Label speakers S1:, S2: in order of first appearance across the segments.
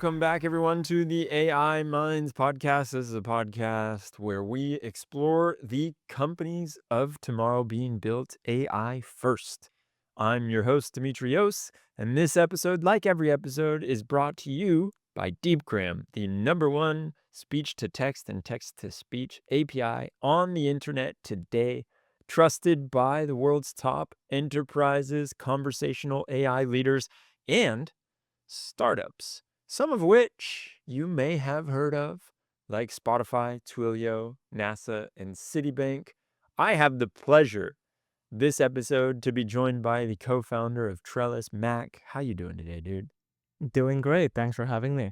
S1: Welcome back, everyone, to the AI Minds podcast. This is a podcast where we explore the companies of tomorrow being built AI first. I'm your host, Demetrios, and this episode, like every episode, is brought to you by DeepGram, the #1 speech-to-text and text-to-speech API on the internet today, trusted by the world's top enterprises, conversational AI leaders, and startups, some of which you may have heard of, like Spotify, Twilio, NASA, and Citibank. I have the pleasure this episode to be joined by the co-founder of Trellis, Mac. How you doing today, dude?
S2: Doing great. Thanks for having me.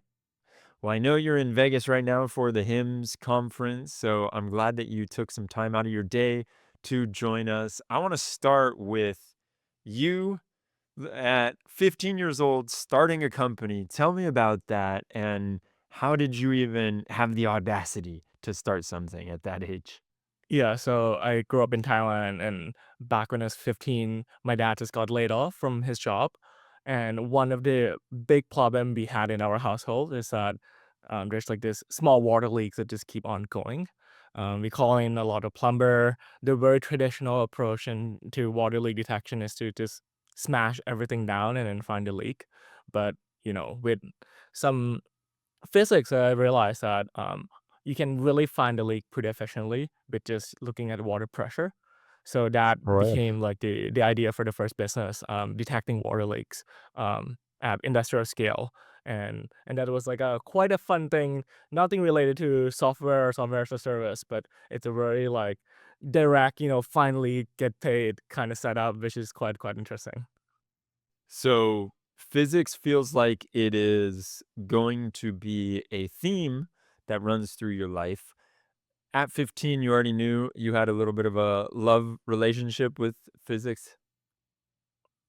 S1: Well, I know you're in Vegas right now for the HIMSS conference, so I'm glad that you took some time out of your day to join us. I want to start with you at 15 years old, starting a company. Tell me about that, and how did you even have the audacity to start something at that age?
S2: Yeah, so I grew up in Thailand, and back when I was 15, my dad just got laid off from his job. And one of the big problem we had in our household is that there's like this small water leaks that just keep on going. We call in a lot of plumber. The very traditional approach to water leak detection is to just smash everything down and then find the leak. But with some physics, I realized that you can really find a leak pretty efficiently with just looking at water pressure. So that
S1: Right.
S2: became like the idea for the first business, detecting water leaks at industrial scale, and that was like a quite a fun thing. Nothing related to software or software as a service, but it's a very like direct, finally get paid kind of setup, which is quite interesting.
S1: So, physics feels like it is going to be a theme that runs through your life. At 15, you already knew you had a little bit of a love relationship with physics.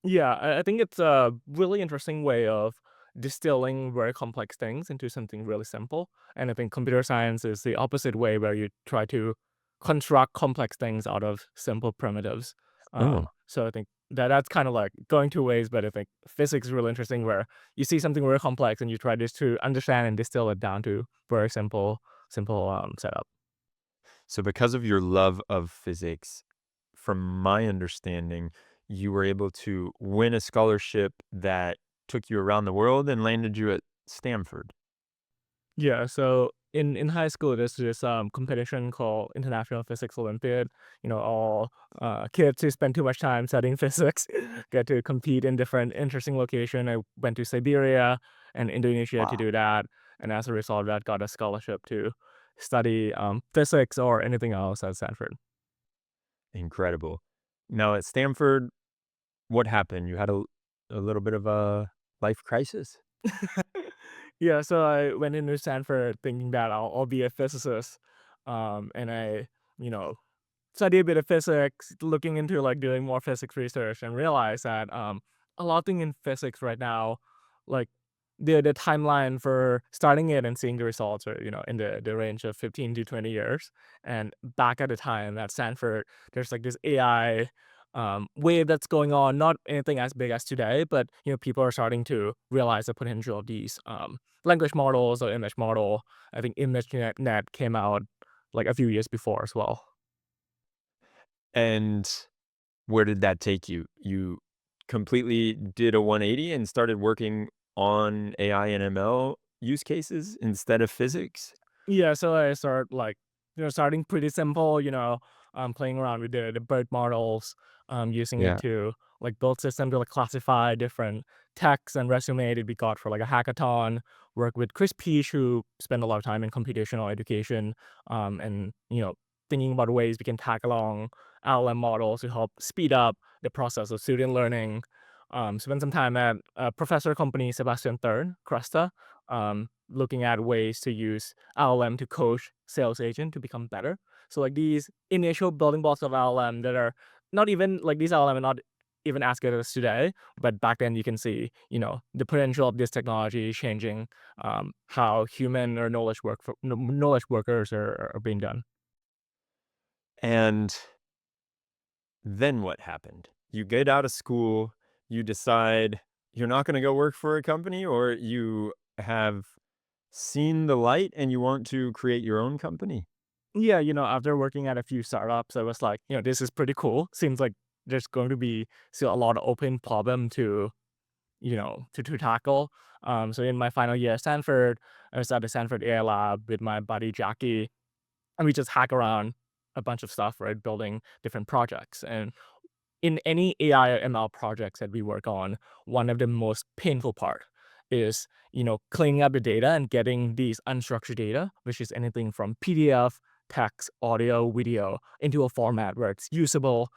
S2: Yeah, I think it's a really interesting way of distilling very complex things into something really simple. And I think computer science is the opposite way, where you try to construct complex things out of simple primitives.
S1: Oh.
S2: So I think that's kind of like going two ways, but I think physics is really interesting, where you see something very complex and you try just to understand and distill it down to very simple setup.
S1: So, because of your love of physics, from my understanding, you were able to win a scholarship that took you around the world and landed you at Stanford.
S2: Yeah, so in high school, there's this competition called International Physics Olympiad. All kids who spend too much time studying physics get to compete in different interesting location. I went to Siberia and Indonesia to
S1: Wow.
S2: do that, and as a result of that, got a scholarship to study physics or anything else at Stanford.
S1: Incredible. Now, at Stanford, what happened? You had a little bit of a life crisis?
S2: Yeah, so I went into Stanford thinking that I'll be a physicist, and I you know study a bit of physics, looking into like doing more physics research, and realize that a lot of thing in physics right now, like the timeline for starting it and seeing the results are in the range of 15 to 20 years. And back at the time at Stanford, there's like this AI wave that's going on, not anything as big as today, but people are starting to realize the potential of these language models or image model. I think ImageNet came out like a few years before as well.
S1: And where did that take you? You completely did a 180 and started working on AI and ML use cases instead of physics?
S2: Yeah, so I start like, starting pretty simple, playing around with the BERT models, using it
S1: Yeah.
S2: to like build system to like classify different texts and resume that we got for like a hackathon. Work with Chris Peach, who spent a lot of time in computational education, and thinking about ways we can tag along LLM models to help speed up the process of student learning. Spent some time at a professor company, Sebastian Thurn, Cresta, looking at ways to use LLM to coach sales agent to become better. So like these initial building blocks of LLM that are not even like these LLM are not even as good as today, but back then you can see the potential of this technology changing how human or knowledge workers are being done.
S1: And then what happened? You get out of school, you decide you're not gonna go work for a company, or you have seen the light and you want to create your own company?
S2: Yeah, after working at a few startups, I was like, this is pretty cool. Seems like there's going to be still a lot of open problem to tackle. So in my final year at Stanford, I was at the Stanford AI lab with my buddy Jackie, and we just hack around a bunch of stuff, right? Building different projects. And in any AI or ML projects that we work on, one of the most painful part is, cleaning up the data and getting these unstructured data, which is anything from PDF, text, audio, video, into a format where it's usable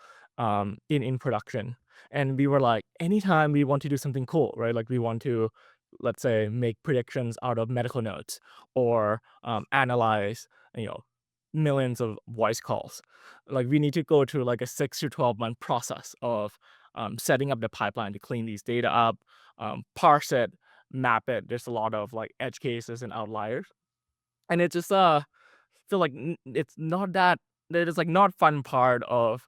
S2: in production. And we were like, anytime we want to do something cool, right? Like we want to, let's say, make predictions out of medical notes or analyze, you know, millions of voice calls, like we need to go through like a 6 to 12 month process of setting up the pipeline to clean these data up, parse it, map it. There's a lot of like edge cases and outliers, and it just feel like it's not that that is like not fun part of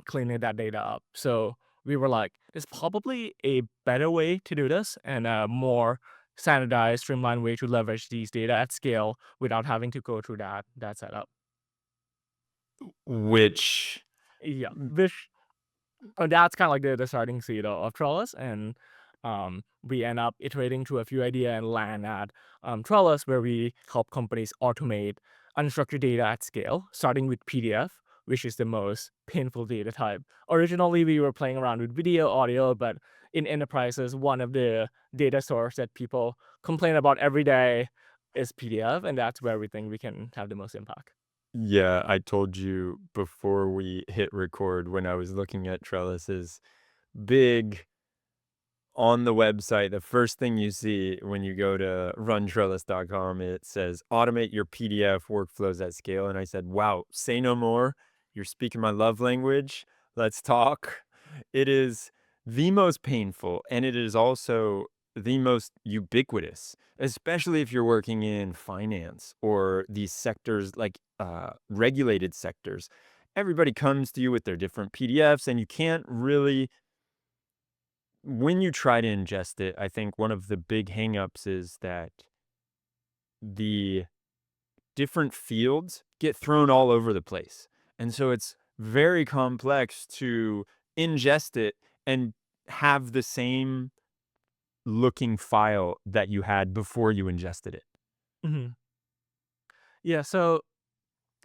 S2: cleaning that data up. So we were like, there's probably a better way to do this and a more standardized, streamlined way to leverage these data at scale without having to go through that setup.
S1: Which
S2: Yeah, which that's kinda like the starting seed of Trellis, and, we end up iterating through a few idea and land at, Trellis, where we help companies automate unstructured data at scale, starting with PDF, which is the most painful data type. Originally, we were playing around with video, audio, but in enterprises, one of the data source that people complain about every day is PDF, and that's where we think we can have the most impact.
S1: Yeah, I told you before we hit record when I was looking at Trellis's big on the website, the first thing you see when you go to runtrellis.com, it says automate your PDF workflows at scale. And I said, wow, say no more. You're speaking my love language. Let's talk. It is the most painful and it is also the most ubiquitous, especially if you're working in finance or these sectors like regulated sectors. Everybody comes to you with their different PDFs, and you can't really when you try to ingest it, I think one of the big hangups is that the different fields get thrown all over the place. And so it's very complex to ingest it and have the same looking file that you had before you ingested it.
S2: Mhm. Yeah, so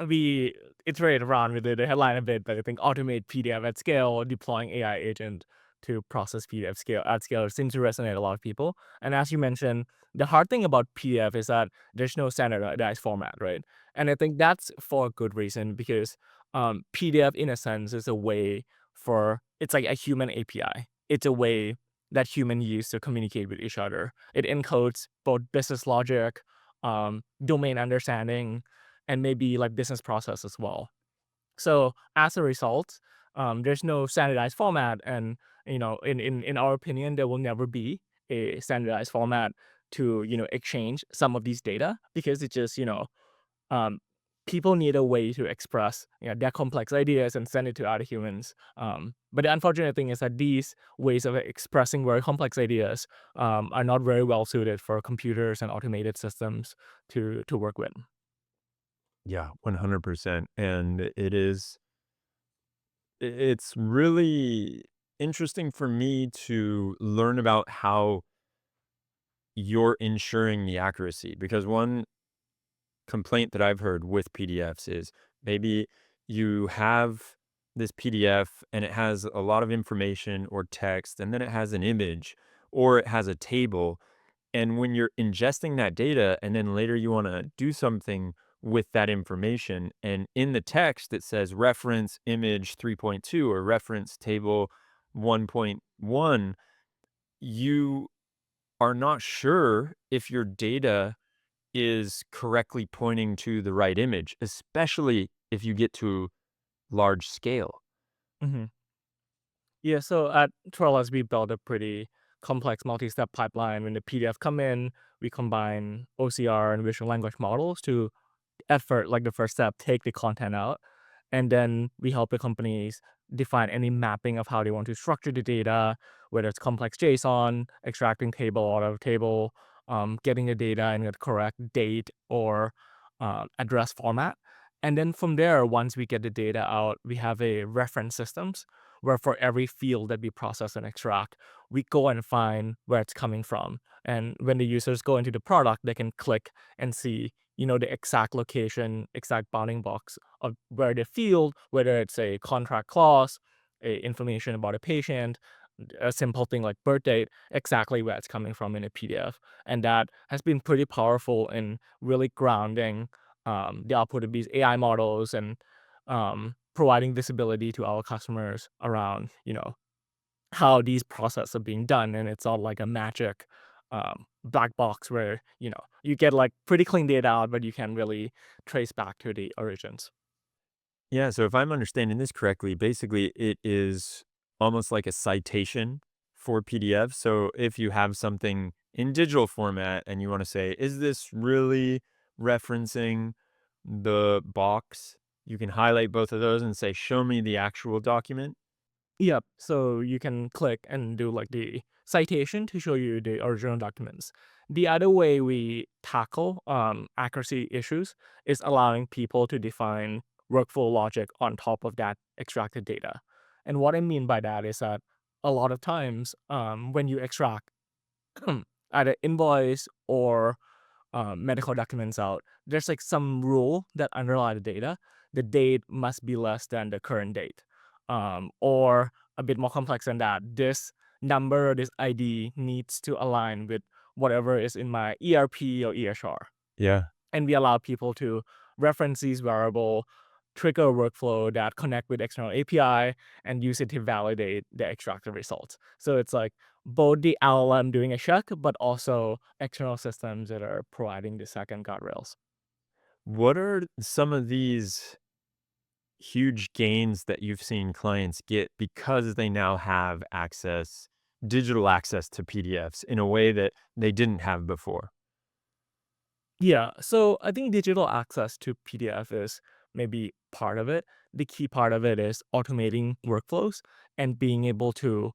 S2: we iterated around with the headline a bit, but I think automate PDF at scale, deploying AI agent to process PDF scale at scale seems to resonate a lot of people. And as you mentioned, the hard thing about PDF is that there's no standardized format, right? And I think that's for a good reason because PDF, in a sense, is a way for it's like a human API. It's a way that humans use to communicate with each other. It encodes both business logic, domain understanding, and maybe like business process as well. So as a result, there's no standardized format, and in our opinion, there will never be a standardized format to exchange some of these data because it's just um, people need a way to express their complex ideas and send it to other humans. But the unfortunate thing is that these ways of expressing very complex ideas are not very well suited for computers and automated systems to work with.
S1: Yeah, 100%. And it's really interesting for me to learn about how you're ensuring the accuracy because one complaint that I've heard with PDFs is maybe you have this PDF and it has a lot of information or text, and then it has an image or it has a table. And when you're ingesting that data, and then later you want to do something with that information, and in the text it says reference image 3.2 or reference table 1.1, you are not sure if your data is correctly pointing to the right image, especially if you get to large scale.
S2: Mhm. Yeah, so at Trellis, we built a pretty complex multi-step pipeline. When the PDF come in, we combine OCR and visual language models to effort, like the first step, take the content out. And then we help the companies define any mapping of how they want to structure the data, whether it's complex JSON, extracting table out of table, getting the data in the correct date or address format. And then from there, once we get the data out, we have a reference systems where for every field that we process and extract, we go and find where it's coming from. And when the users go into the product, they can click and see, the exact location, exact bounding box of where the field, whether it's a contract clause, a information about a patient, a simple thing like birth date, exactly where it's coming from in a PDF. And that has been pretty powerful in really grounding the output of these AI models and providing visibility to our customers around, how these processes are being done. And it's all like a magic black box where, you get like pretty clean data out, but you can really trace back to the origins.
S1: Yeah, so if I'm understanding this correctly, basically it is almost like a citation for PDF. So if you have something in digital format and you want to say, is this really referencing the box? You can highlight both of those and say, show me the actual document.
S2: Yep. So you can click and do like the citation to show you the original documents. The other way we tackle accuracy issues is allowing people to define workflow logic on top of that extracted data. And what I mean by that is that a lot of times when you extract either invoice or medical documents out, there's like some rule that underlie the data. The date must be less than the current date. Or a bit more complex than that. This number, this ID needs to align with whatever is in my ERP or EHR.
S1: Yeah.
S2: And we allow people to reference these variable, trigger a workflow that connect with external API and use it to validate the extracted results. So it's like both the LLM doing a check, but also external systems that are providing the second guardrails.
S1: What are some of these huge gains that you've seen clients get because they now have access, digital access to PDFs in a way that they didn't have before?
S2: Yeah, so I think digital access to PDF is maybe part of it. The key part of it is automating workflows and being able to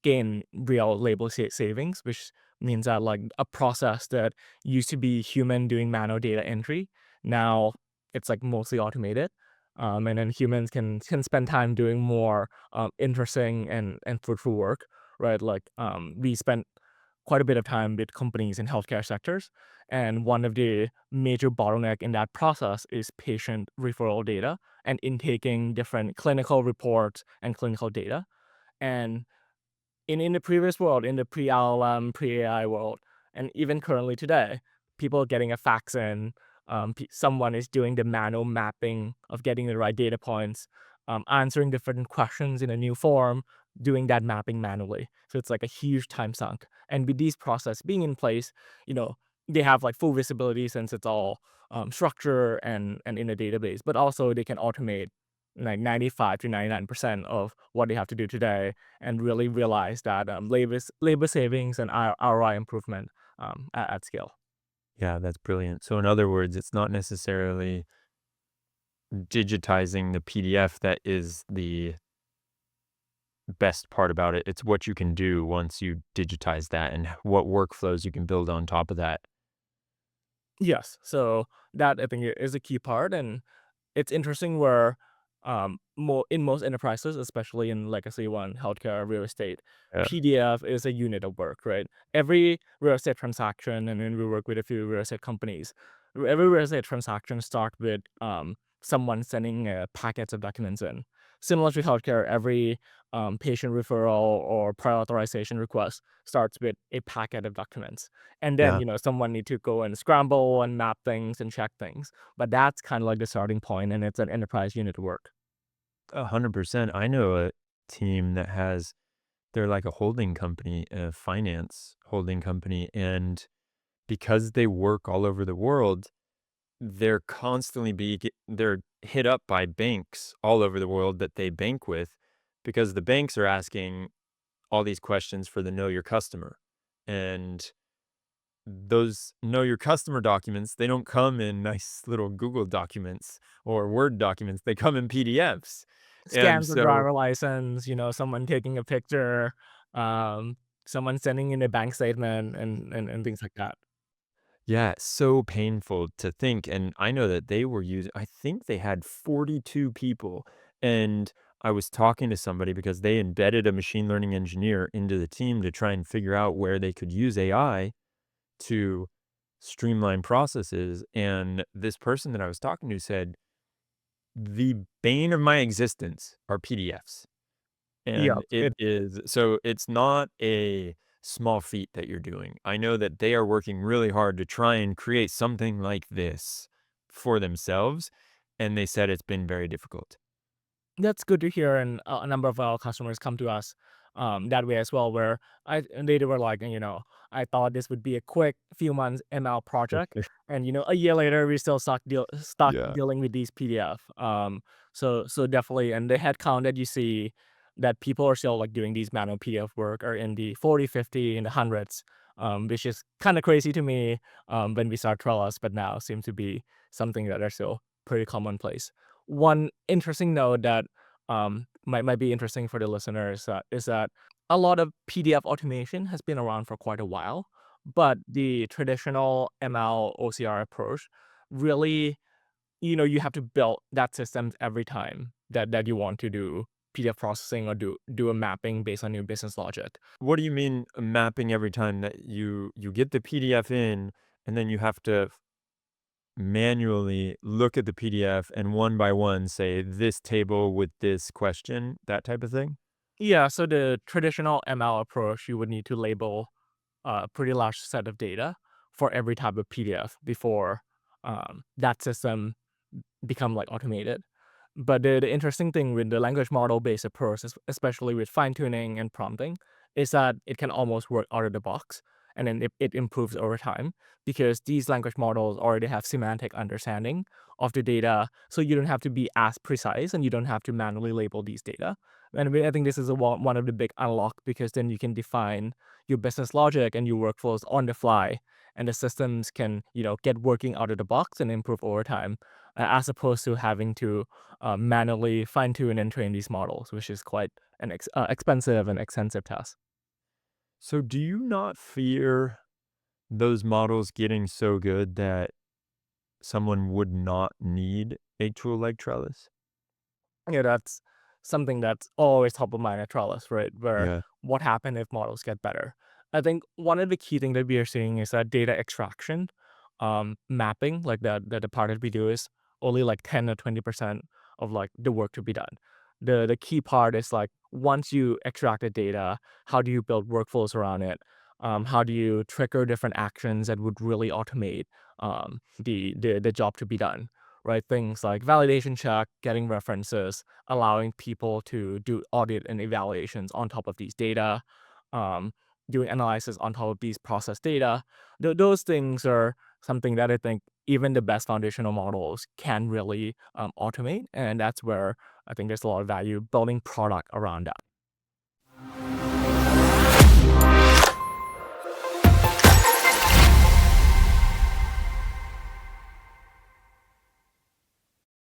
S2: gain real label savings, which means that like a process that used to be human doing manual data entry, now it's like mostly automated. And then humans can spend time doing more interesting and fruitful work, right? Like we spent quite a bit of time with companies in healthcare sectors. And one of the major bottleneck in that process is patient referral data and intaking different clinical reports and clinical data. And in the previous world, in the pre-LLM, pre-AI world, and even currently today, people are getting a fax in, someone is doing the manual mapping of getting the right data points, answering different questions in a new form, doing that mapping manually. So it's like a huge time sunk. And with these process being in place, you know, they have like full visibility since it's all structured and in a database, but also they can automate like 95 to 99% of what they have to do today and really realize that labor savings and ROI improvement at scale.
S1: Yeah, that's brilliant. So in other words, it's not necessarily digitizing the PDF that is the best part about it. It's what you can do once you digitize that and what workflows you can build on top of that.
S2: Yes, so that I think is a key part, and it's interesting where more in most enterprises, especially in legacy one, healthcare, real estate,
S1: Yeah.
S2: PDF is a unit of work, right? Every real estate transaction, and then we work with a few real estate companies. Every real estate transaction start with someone sending packets of documents in. Similar to healthcare, every patient referral or prior authorization request starts with a packet of documents, and then
S1: Yeah.
S2: someone need to go and scramble and map things and check things. But that's kind of like the starting point, and it's an enterprise unit of work.
S1: 100%. I know a team that has, they're like a holding company, a finance holding company. And because they work all over the world, they're constantly they're hit up by banks all over the world that they bank with because the banks are asking all these questions for the know your customer. And those know your customer documents, they don't come in nice little Google documents or Word documents. They come in PDFs. And
S2: Scan the
S1: so
S2: driver license, someone taking a picture. someone sending in a bank statement and things like that.
S1: Yeah, so painful to think, and I know that they were using I think they had 42 people, and I was talking to somebody because they embedded a machine learning engineer into the team to try and figure out where they could use AI to streamline processes, and this person that I was talking to said, "The bane of my existence are PDFs."
S2: Yeah,
S1: And it
S2: it
S1: is so it's not a small feat that you're doing. I know that they are working really hard to try and create something like this for themselves, and they said it's been very difficult.
S2: That's good to hear, and a number of our customers come to us, that way as well, where they were like, "I thought this would be a quick few months ML project, and, a year later, we still stuck
S1: Yeah.
S2: dealing with these PDF." So definitely, and the headcount that you see that people are still, like, doing these manual PDF work are in the 40, 50, in the hundreds, which is kinda crazy to me, when we start Trellis, but now seems to be something that are still pretty commonplace. One interesting note that might be interesting for the listeners is that a lot of PDF automation has been around for quite a while, but the traditional ML OCR approach really, you have to build that system every time that you want to do PDF processing or do a mapping based on your business logic.
S1: What do you mean mapping every time that you get the PDF in, and then you have to manually look at the PDF and one by one say, "This table with this question," that type of thing?
S2: Yeah, so the traditional ML approach, you would need to label a pretty large set of data for every type of PDF before that system become like automated. But the interesting thing with the language model based approach, especially with fine tuning and prompting, is that it can almost work out of the box, and then it improves over time because these language models already have semantic understanding of the data, so you don't have to be as precise and you don't have to manually label these data. And I think this is one of the big unlock because then you can define your business logic and your workflows on the fly, and the systems can get working out of the box and improve over time, as opposed to having to manually fine tune and train these models, which is quite an expensive and extensive task.
S1: So do you not fear those models getting so good that someone would not need a tool like Trellis?
S2: That's something that's always top of mind at Trellis, right? Where
S1: Yeah.
S2: what happens if models get better? I think one of the key things that we are seeing is that data extraction, mapping, like the part that we do is only like 10 or 20% of like the work to be done. The key part is like once you extract the data, how do you build workflows around it? How do you trigger different actions that would really automate the job to be done? Right? Things like validation check, getting references, allowing people to do audit and evaluations on top of these data, um, doing analysis on top of these processed data. Those things are something that I think even the best foundational models can really automate. And that's where I think there's a lot of value building product around that.